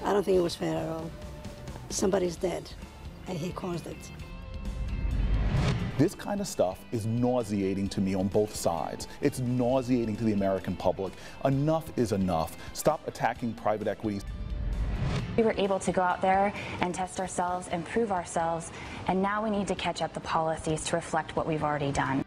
I don't think it was fair at all. Somebody's dead, and he caused it. This kind of stuff is nauseating to me on both sides. It's nauseating to the American public. Enough is enough. Stop attacking private equity. We were able to go out there and test ourselves, improve ourselves, and now we need to catch up the policies to reflect what we've already done.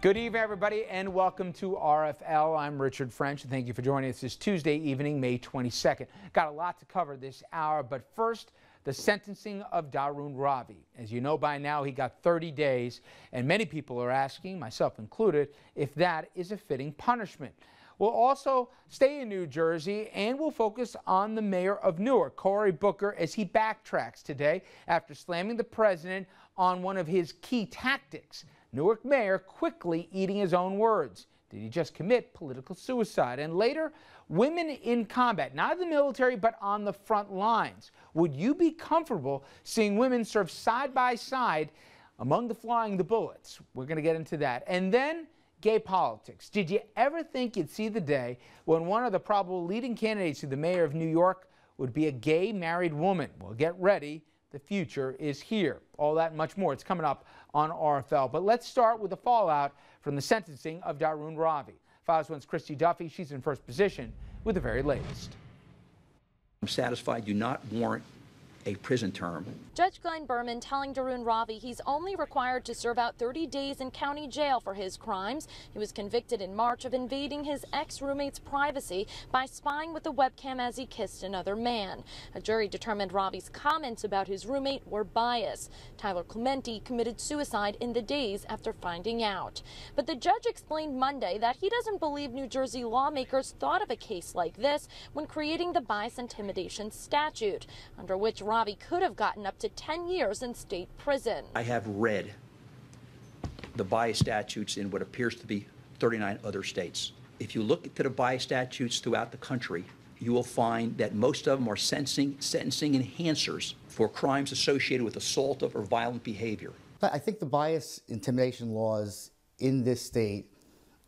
Good evening, everybody, and welcome to RFL. I'm Richard French, and thank you for joining us this Tuesday evening, May 22nd. Got a lot to cover this hour, but first, the sentencing of Darun Ravi. As you know by now, he got 30 days, and many people are asking, myself included, if that is a fitting punishment. We'll also stay in New Jersey, and we'll focus on the mayor of Newark, Cory Booker, as he backtracks today after slamming the president on one of his key tactics. Newark mayor quickly eating his own words. Did he just commit political suicide? And later, women in combat, not in the military, but on the front lines. Would you be comfortable seeing women serve side by side among the flying the bullets? We're going to get into that. And then gay politics. Did you ever think you'd see the day when one of the probable leading candidates to the mayor of New York would be a gay married woman? Well, get ready. The future is here. All that and much more. It's coming up on RFL. But let's start with the fallout from the sentencing of Darun Ravi. Fox 1's Christy Duffy. She's in first position with the very latest. I'm satisfied do not warrant a prison term. Judge Glenn Berman telling Darun Ravi he's only required to serve out 30 days in county jail for his crimes. He was convicted in March of invading his ex-roommate's privacy by spying with a webcam as he kissed another man. A jury determined Ravi's comments about his roommate were biased. Tyler Clementi committed suicide in the days after finding out. But the judge explained Monday that he doesn't believe New Jersey lawmakers thought of a case like this when creating the bias intimidation statute, under which Ravi could have gotten up to 10 years in state prison. I have read the bias statutes in what appears to be 39 other states. If you look at the bias statutes throughout the country, you will find that most of them are sentencing enhancers for crimes associated with assaultive or violent behavior. I think the bias intimidation laws in this state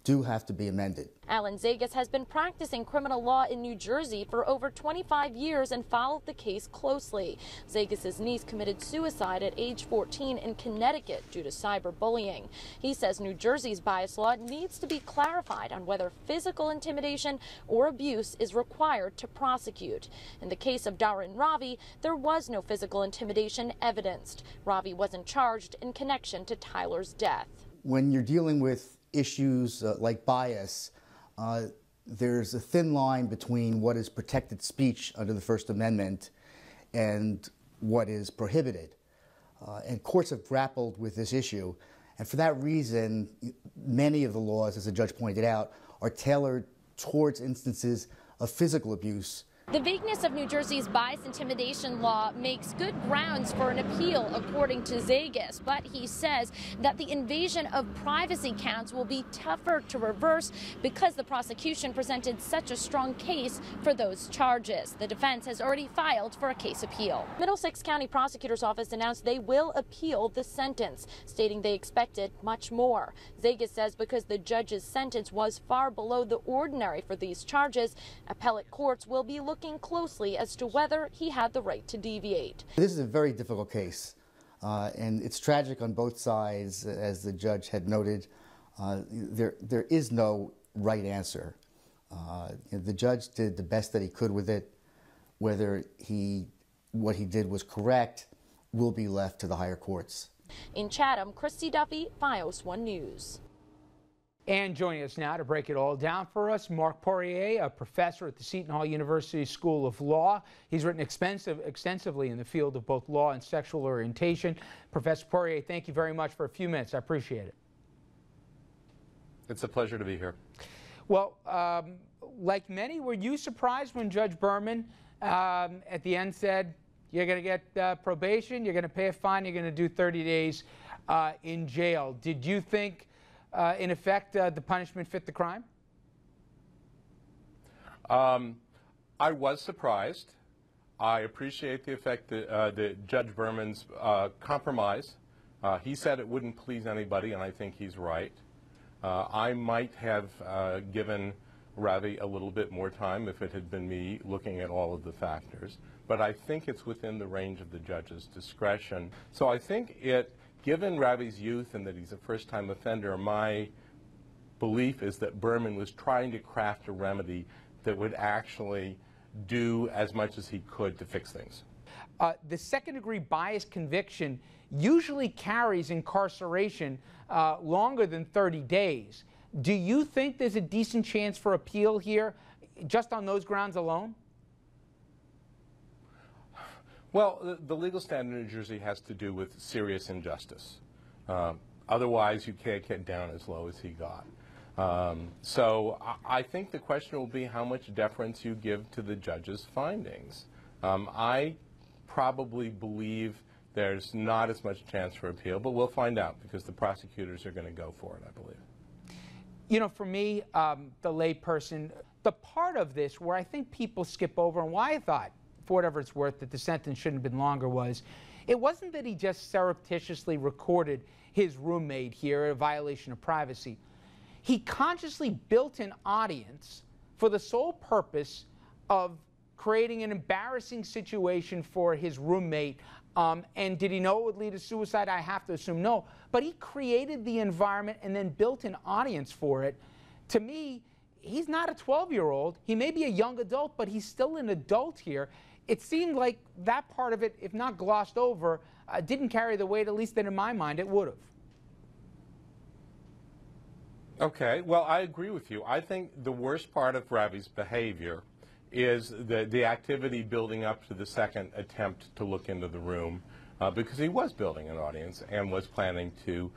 do have to be amended. Alan Zagas has been practicing criminal law in New Jersey for over 25 years and followed the case closely. Zagas' niece committed suicide at age 14 in Connecticut due to cyberbullying. He says New Jersey's bias law needs to be clarified on whether physical intimidation or abuse is required to prosecute. In the case of Darun Ravi, there was no physical intimidation evidenced. Ravi wasn't charged in connection to Tyler's death. When you're dealing with issues like bias, there's a thin line between what is protected speech under the First Amendment and what is prohibited. And courts have grappled with this issue. And for that reason, many of the laws, as the judge pointed out, are tailored towards instances of physical abuse. The vagueness of New Jersey's bias intimidation law makes good grounds for an appeal, according to Zagas, but he says that the invasion of privacy counts will be tougher to reverse because the prosecution presented such a strong case for those charges. The defense has already filed for a case appeal. Middlesex County Prosecutor's Office announced they will appeal the sentence, stating they expected much more. Zagas says because the judge's sentence was far below the ordinary for these charges, appellate courts will be looking closely as to whether he had the right to deviate. This is a very difficult case, and it's tragic on both sides, as the judge had noted. There is no right answer. The judge did the best that he could with it. Whether what he did was correct will be left to the higher courts. In Chatham, Christy Duffy, FiOS 1 News. And joining us now to break it all down for us, Mark Poirier, a professor at the Seton Hall University School of Law. He's written extensively in the field of both law and sexual orientation. Professor Poirier, thank you very much for a few minutes. I appreciate it. It's a pleasure to be here. Well, like many, were you surprised when Judge Berman at the end said, you're going to get probation, you're going to pay a fine, you're going to do 30 days in jail? Did you think in effect, the punishment fit the crime? I was surprised. I appreciate the effect that Judge Berman's compromise. He said it wouldn't please anybody, and I think he's right. I might have given Ravi a little bit more time if it had been me looking at all of the factors, but I think it's within the range of the judge's discretion. So I think given Ravi's youth and that he's a first-time offender, my belief is that Berman was trying to craft a remedy that would actually do as much as he could to fix things. The second-degree bias conviction usually carries incarceration longer than 30 days. Do you think there's a decent chance for appeal here, just on those grounds alone? Well, the legal standard in New Jersey has to do with serious injustice. Otherwise, you can't get down as low as he got. So I think the question will be how much deference you give to the judge's findings. I probably believe there's not as much chance for appeal, but we'll find out because the prosecutors are going to go for it, I believe. You know, for me, the layperson, the part of this where I think people skip over and why I thought, for whatever it's worth, that the sentence shouldn't have been longer was, it wasn't that he just surreptitiously recorded his roommate here, a violation of privacy. He consciously built an audience for the sole purpose of creating an embarrassing situation for his roommate. And did he know it would lead to suicide? I have to assume no. But he created the environment and then built an audience for it. To me, he's not a 12-year-old. He may be a young adult, but he's still an adult here. It seemed like that part of it, if not glossed over, didn't carry the weight, at least that in my mind it would have. Okay, well, I agree with you. I think the worst part of Ravi's behavior is the activity building up to the second attempt to look into the room, because he was building an audience and was planning to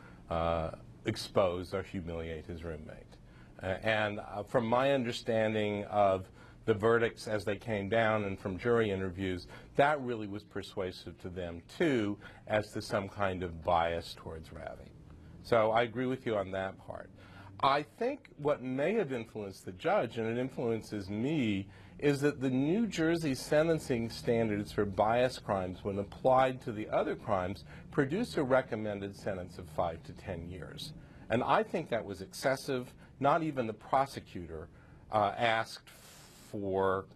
expose or humiliate his roommate. And from my understanding of the verdicts as they came down and from jury interviews, that really was persuasive to them too as to some kind of bias towards Ravi. So I agree with you on that part. I think what may have influenced the judge, and it influences me, is that the New Jersey sentencing standards for bias crimes, when applied to the other crimes, produce a recommended sentence of 5 to 10 years. And I think that was excessive. Not even the prosecutor asked for,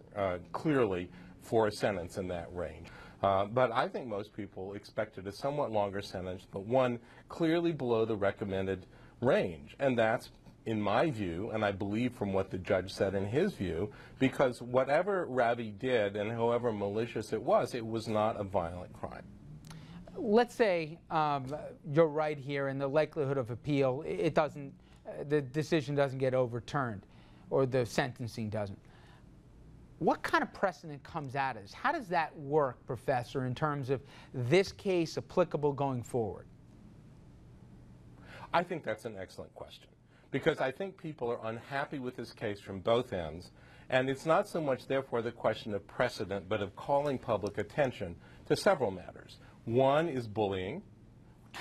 clearly, for a sentence in that range. But I think most people expected a somewhat longer sentence, but one clearly below the recommended range. And that's, in my view, and I believe from what the judge said in his view, because whatever Ravi did and however malicious it was not a violent crime. Let's say you're right here and the likelihood of appeal, it doesn't, the decision doesn't get overturned, or the sentencing doesn't. What kind of precedent comes at us? How does that work, Professor, in terms of this case applicable going forward? I think that's an excellent question, because I think people are unhappy with this case from both ends, and it's not so much, therefore, the question of precedent, but of calling public attention to several matters. One is bullying.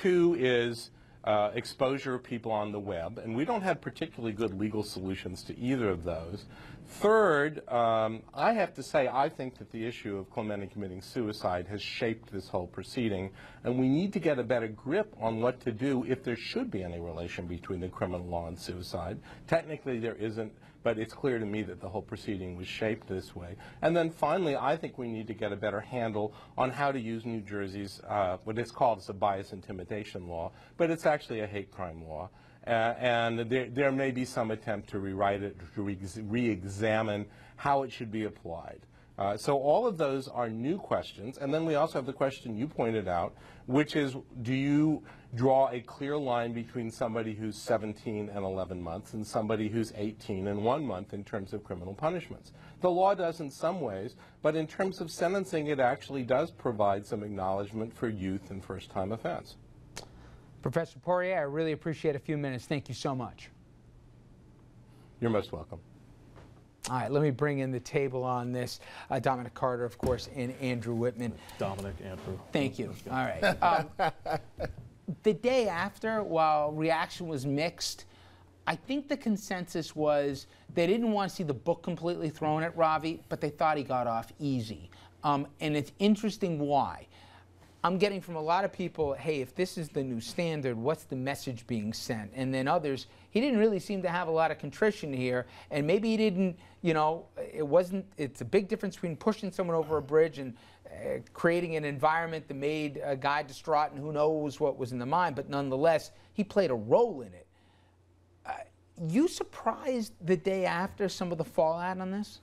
Two is exposure of people on the web, and we don't have particularly good legal solutions to either of those. Third, I have to say I think that the issue of Clemente committing suicide has shaped this whole proceeding, and we need to get a better grip on what to do if there should be any relation between the criminal law and suicide. Technically there isn't, but it's clear to me that the whole proceeding was shaped this way. And then finally, I think we need to get a better handle on how to use New Jersey's, what it's called as a bias intimidation law, but it's actually a hate crime law. And there may be some attempt to rewrite it, to re-examine how it should be applied. So all of those are new questions. And then we also have the question you pointed out, which is, do you draw a clear line between somebody who's 17 and 11 months and somebody who's 18 and 1 month in terms of criminal punishments? The law does in some ways, but in terms of sentencing, it actually does provide some acknowledgement for youth and first-time offense. Professor Poirier, I really appreciate a few minutes. Thank you so much. You're most welcome. All right, let me bring in the table on this. Dominic Carter, of course, and Andrew Whitman. Dominic, Andrew. Thank you. All right. The day after, while reaction was mixed, I think the consensus was they didn't want to see the book completely thrown at Ravi, but they thought he got off easy. And it's interesting why. I'm getting from a lot of people, hey, if this is the new standard, what's the message being sent? And then others, he didn't really seem to have a lot of contrition here, and maybe he didn't, you know, it's a big difference between pushing someone over a bridge and creating an environment that made a guy distraught and who knows what was in the mind, but nonetheless, he played a role in it. You surprised the day after some of the fallout on this?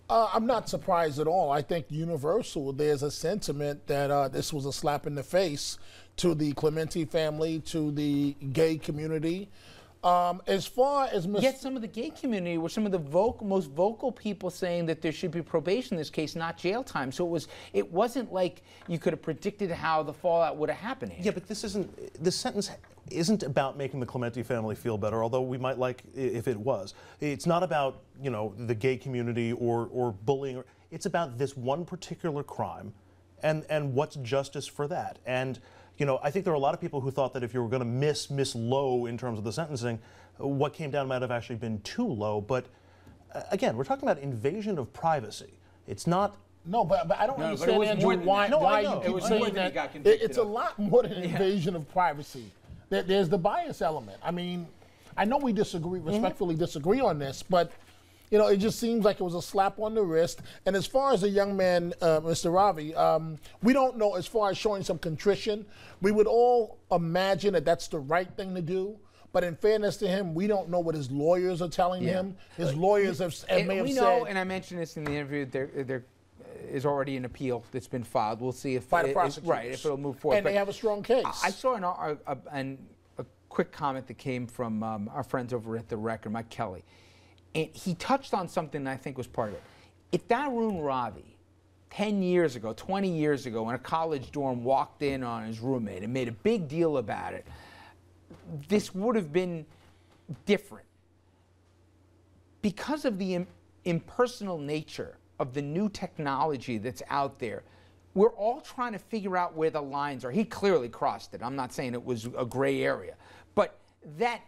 I'm not surprised at all. I think universal, there's a sentiment that this was a slap in the face to the Clemente family, to the gay community. As far as Yet some of the gay community were some of the most vocal people saying that there should be probation in this case, not jail time. So it wasn't like you could have predicted how the fallout would have happened here. Yeah, but this sentence isn't about making the Clemente family feel better, although we might like if it was. It's not about, you know, the gay community or bullying. It's about this one particular crime and what's justice for that. And, you know, I think there are a lot of people who thought that if you were going to miss low in terms of the sentencing, what came down might have actually been too low. But again, we're talking about invasion of privacy. It's not. No, but I don't understand, Andrew, why you keep saying that. It's a lot more than invasion of privacy. There's the bias element. I mean, I know we respectfully disagree on this, but, you know, it just seems like it was a slap on the wrist. And as far as the young man, Mr. Ravi, we don't know, as far as showing some contrition, we would all imagine that that's the right thing to do. But in fairness to him, we don't know what his lawyers are telling him. His lawyers may have said. And I mentioned this in the interview, there is already an appeal that's been filed. We'll see if by the prosecutors. If it'll move forward. And they have a strong case. I saw a quick comment that came from our friends over at The Record, Mike Kelly. And he touched on something that I think was part of it. If Darun Ravi, 10 years ago, 20 years ago, in a college dorm walked in on his roommate and made a big deal about it, this would have been different. Because of the impersonal nature of the new technology that's out there, we're all trying to figure out where the lines are. He clearly crossed it. I'm not saying it was a gray area. But that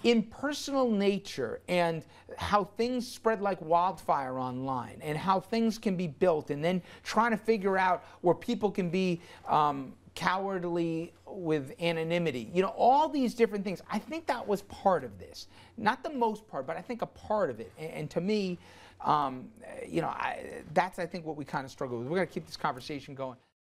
impersonal nature and how things spread like wildfire online and how things can be built, and then trying to figure out where people can be cowardly with anonymity, you know, all these different things. I think that was part of this. Not the most part, but I think a part of it. And to me, you know, that's, I think, what we kind of struggle with. We're going to keep this conversation going.